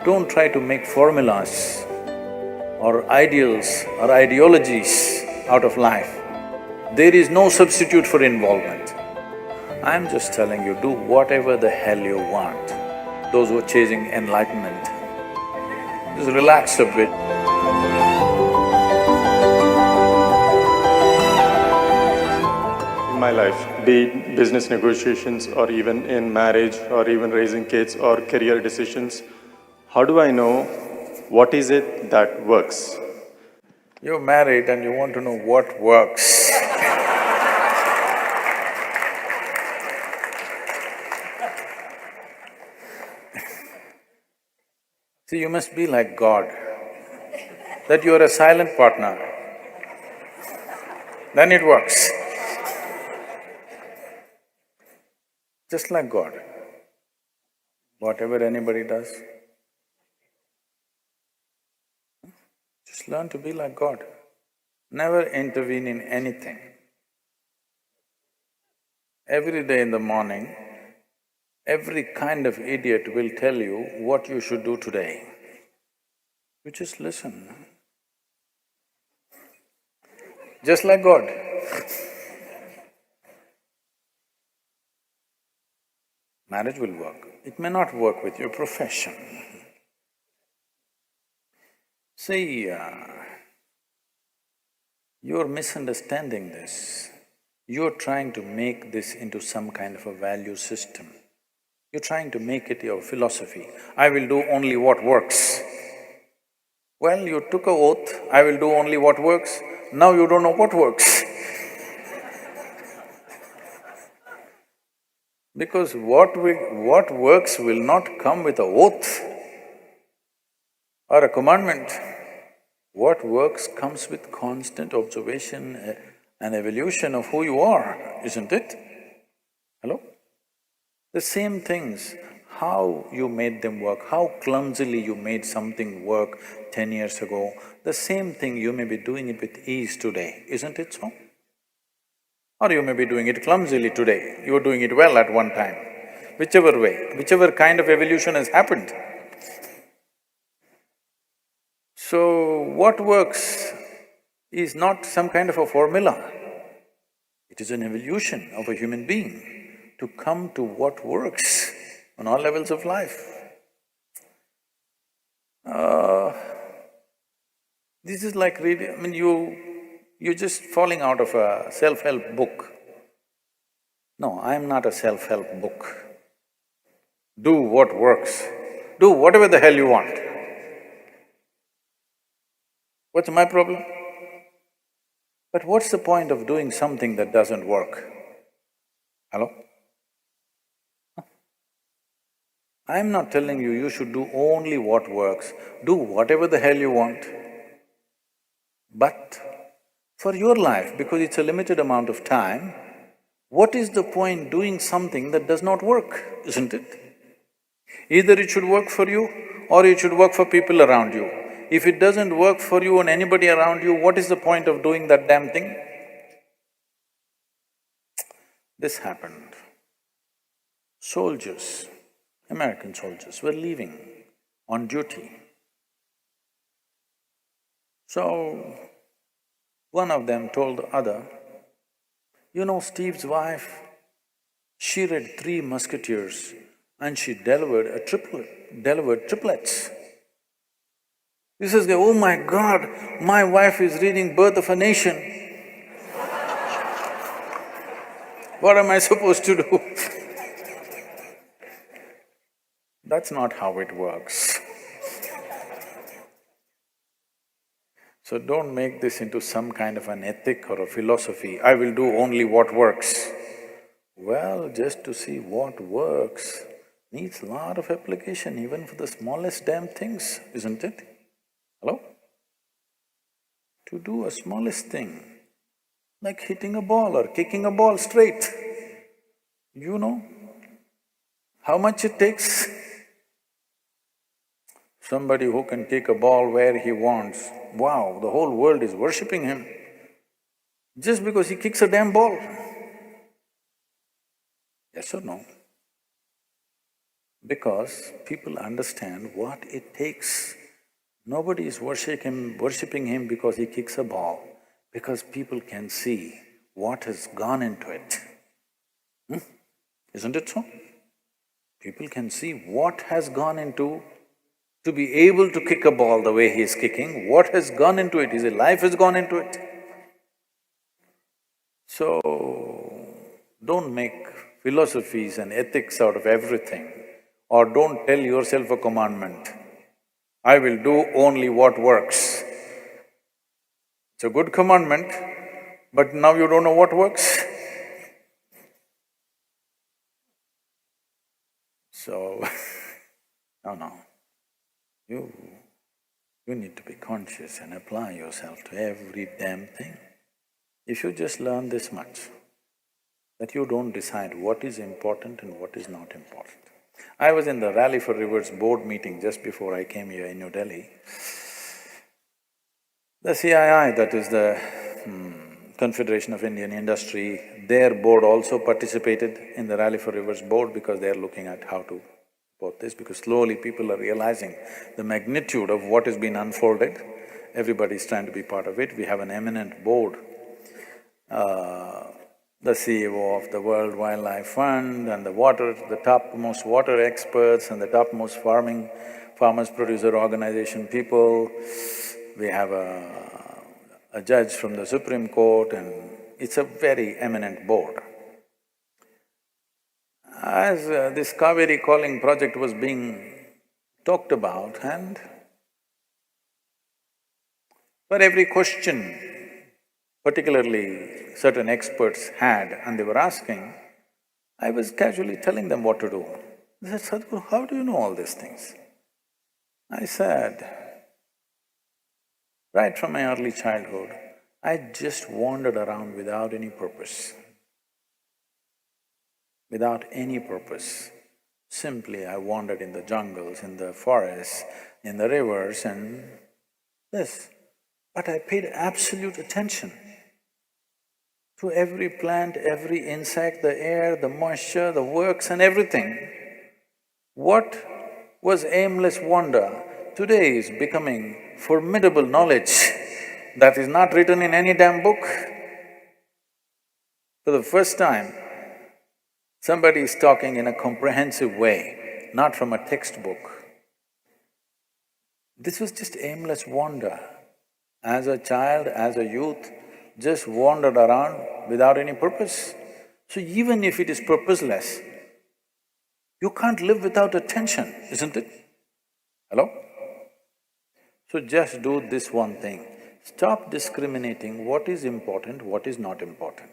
Don't try to make formulas or ideals or ideologies out of life. There is no substitute for involvement. I'm just telling you, do whatever the hell you want. Those who are chasing enlightenment, just relax a bit. In my life, be it business negotiations or even in marriage or even raising kids or career decisions, how do I know what is it that works? You're married and you want to know what works. See, you must be like God, that you are a silent partner, then it works. Just like God, whatever anybody does, just learn to be like God. Never intervene in anything. Every day in the morning, every kind of idiot will tell you what you should do today. You just listen. Just like God. Marriage will work. It may not work with your profession. See, you're misunderstanding this. You're trying to make this into some kind of a value system. You're trying to make it your philosophy. I will do only what works. Well, you took a oath, I will do only what works. Now you don't know what works. Because what works will not come with a oath or a commandment. What works comes with constant observation and evolution of who you are, isn't it? Hello? The same things, how you made them work, how clumsily you made something work 10 years ago, the same thing you may be doing it with ease today, isn't it so? Or you may be doing it clumsily today, you were doing it well at one time. Whichever way, whichever kind of evolution has happened. So, what works is not some kind of a formula, it is an evolution of a human being to come to what works on all levels of life. This is like reading… I mean, you're just falling out of a self-help book. No, I'm not a self-help book. Do what works. Do whatever the hell you want. What's my problem? But what's the point of doing something that doesn't work? Hello? I'm not telling you, you should do only what works. Do whatever the hell you want. But for your life, because it's a limited amount of time, what is the point doing something that does not work, isn't it? Either it should work for you or it should work for people around you. If it doesn't work for you and anybody around you, what is the point of doing that damn thing? This happened. Soldiers, American soldiers were leaving on duty. So, one of them told the other, you know, Steve's wife, she read 3 Musketeers and she delivered triplets. He says, oh my God, my wife is reading Birth of a Nation. What am I supposed to do? That's not how it works. So don't make this into some kind of an ethic or a philosophy, I will do only what works. Well, just to see what works needs a lot of application even for the smallest damn things, isn't it? Hello? To do a smallest thing, like hitting a ball or kicking a ball straight, you know how much it takes? Somebody who can kick a ball where he wants, wow, the whole world is worshipping him just because he kicks a damn ball. Yes or no? because people understand what it takes. Nobody is worshipping him because he kicks a ball, because people can see what has gone into it. Isn't it so? People can see what has gone into to be able to kick a ball the way he is kicking, what has gone into it, his life has gone into it. So, don't make philosophies and ethics out of everything, or don't tell yourself a commandment, I will do only what works. It's a good commandment, but now you don't know what works. So, no. You need to be conscious and apply yourself to every damn thing. If you just learn this much, that you don't decide what is important and what is not important. I was in the Rally for Rivers board meeting just before I came here in New Delhi. The CII, that is the Confederation of Indian Industry, their board also participated in the Rally for Rivers board because they are looking at how to support this, because slowly people are realizing the magnitude of what has been unfolded. Everybody is trying to be part of it. We have an eminent board, the CEO of the World Wildlife Fund and the topmost water experts and the topmost farmers producer organization people. We have a judge from the Supreme Court, and it's a very eminent board. As this Kaveri calling project was being talked about, and for every question particularly certain experts had and they were asking, I was casually telling them what to do. They said, Sadhguru, how do you know all these things? I said, right from my early childhood, I just wandered around without any purpose. Without any purpose. Simply I wandered in the jungles, in the forests, in the rivers and this. But I paid absolute attention to every plant, every insect, the air, the moisture, the works and everything. What was aimless wonder today is becoming formidable knowledge that is not written in any damn book. For the first time, somebody is talking in a comprehensive way, not from a textbook. This was just aimless wonder. As a child, as a youth, just wandered around without any purpose. So even if it is purposeless, you can't live without attention, isn't it? Hello? So just do this one thing, stop discriminating what is important, what is not important.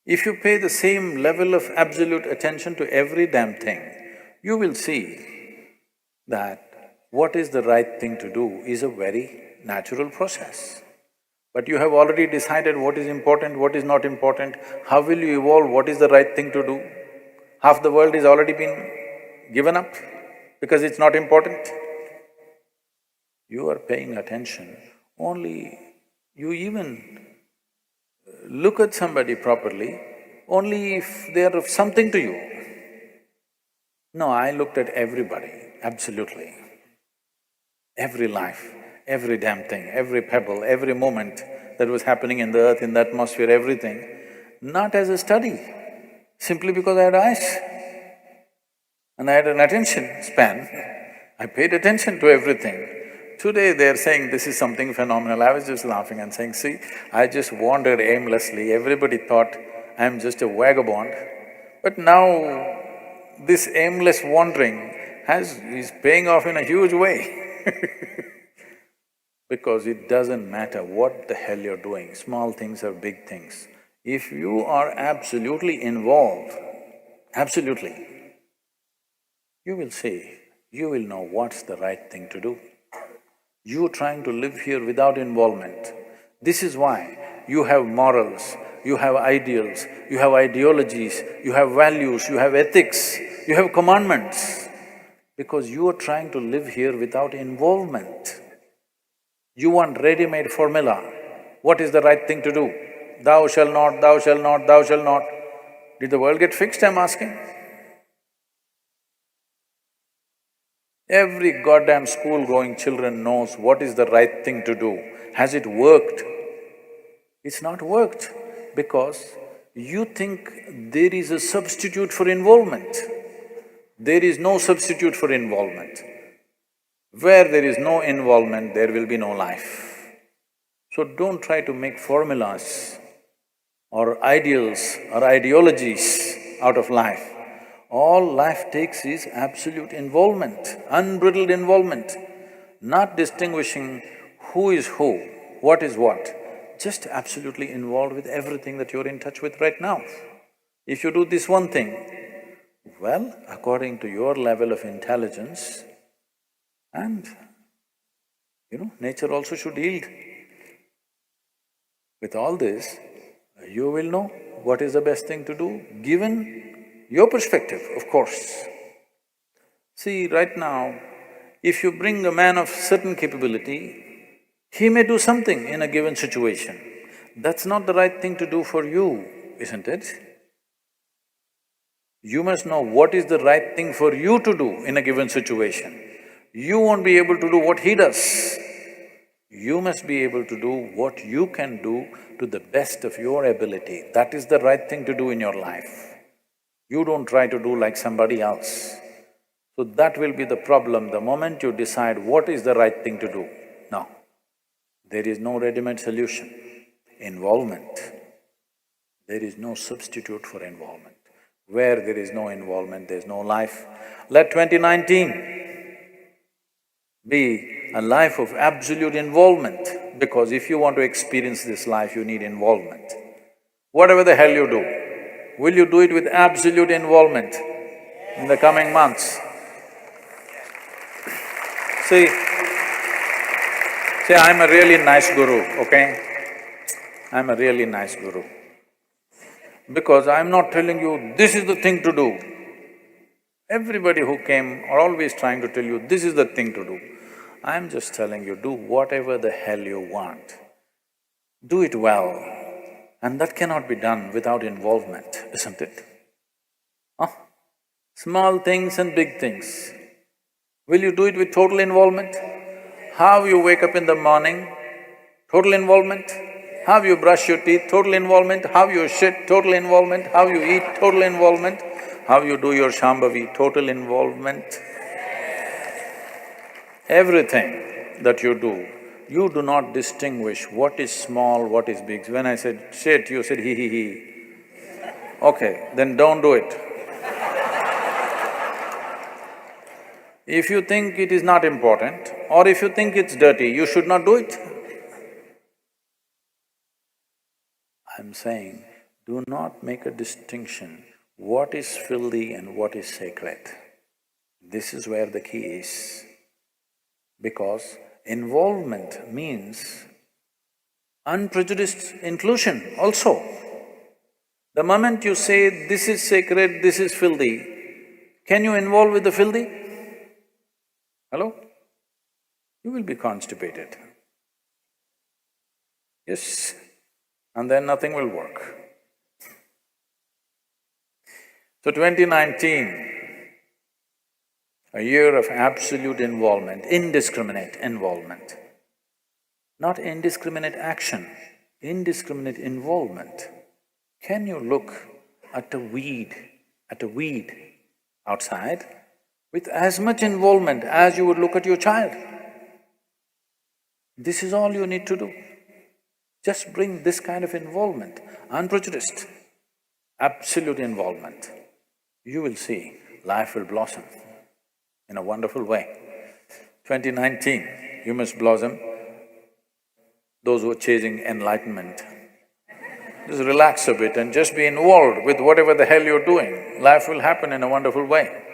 If you pay the same level of absolute attention to every damn thing, you will see that what is the right thing to do is a very natural process. But you have already decided what is important, what is not important, how will you evolve, what is the right thing to do? Half the world is already been given up because it's not important. You are paying attention, only you even look at somebody properly only if they are of something to you. No, I looked at everybody, absolutely. Every life, every damn thing, every pebble, every moment that was happening in the earth, in the atmosphere, everything, not as a study, simply because I had eyes and I had an attention span. I paid attention to everything. Today they're saying this is something phenomenal. I was just laughing and saying, see, I just wandered aimlessly, everybody thought I'm just a vagabond. But now this aimless wandering is paying off in a huge way. Because it doesn't matter what the hell you're doing, small things or big things. If you are absolutely involved, absolutely, you will see, you will know what's the right thing to do. You trying to live here without involvement. This is why you have morals, you have ideals, you have ideologies, you have values, you have ethics, you have commandments, because you are trying to live here without involvement. You want ready-made formula. What is the right thing to do? Thou shalt not, thou shalt not, thou shalt not. Did the world get fixed, I'm asking? Every goddamn school-going children knows what is the right thing to do. Has it worked? It's not worked because you think there is a substitute for involvement. There is no substitute for involvement. Where there is no involvement, there will be no life. So don't try to make formulas or ideals or ideologies out of life. All life takes is absolute involvement, unbridled involvement, not distinguishing who is who, what is what, just absolutely involved with everything that you're in touch with right now. If you do this one thing, well, according to your level of intelligence, and nature also should yield. With all this, you will know what is the best thing to do, given your perspective, of course. See, right now, if you bring a man of certain capability, he may do something in a given situation. That's not the right thing to do for you, isn't it? You must know what is the right thing for you to do in a given situation. You won't be able to do what he does. You must be able to do what you can do to the best of your ability. That is the right thing to do in your life. You don't try to do like somebody else. So that will be the problem the moment you decide what is the right thing to do. No, there is no ready-made solution. Involvement. There is no substitute for involvement. Where there is no involvement, there is no life. Let 2019 be a life of absolute involvement, because if you want to experience this life, you need involvement. Whatever the hell you do, will you do it with absolute involvement in the coming months? See, I'm a really nice guru, okay? I'm a really nice guru. Because I'm not telling you, this is the thing to do. Everybody who came are always trying to tell you, this is the thing to do. I'm just telling you, do whatever the hell you want. Do it well, and that cannot be done without involvement, isn't it? Small things and big things. Will you do it with total involvement? How you wake up in the morning, total involvement. How you brush your teeth, total involvement. How you shit, total involvement. How you eat, total involvement. How you do your Shambhavi, total involvement. Everything that you do not distinguish what is small, what is big. When I said shit, you said he. Okay, then don't do it. If you think it is not important, or if you think it's dirty, you should not do it. I'm saying, do not make a distinction what is filthy and what is sacred. This is where the key is. Because involvement means unprejudiced inclusion also. The moment you say, this is sacred, this is filthy, can you involve with the filthy? Hello? You will be constipated. Yes, and then nothing will work. So 2019, a year of absolute involvement, indiscriminate involvement. Not indiscriminate action, indiscriminate involvement. Can you look at a weed outside with as much involvement as you would look at your child? This is all you need to do. Just bring this kind of involvement, unprejudiced, absolute involvement. You will see life will blossom in a wonderful way. 2019, you must blossom. Those who are chasing enlightenment, just relax a bit and just be involved with whatever the hell you're doing. Life will happen in a wonderful way.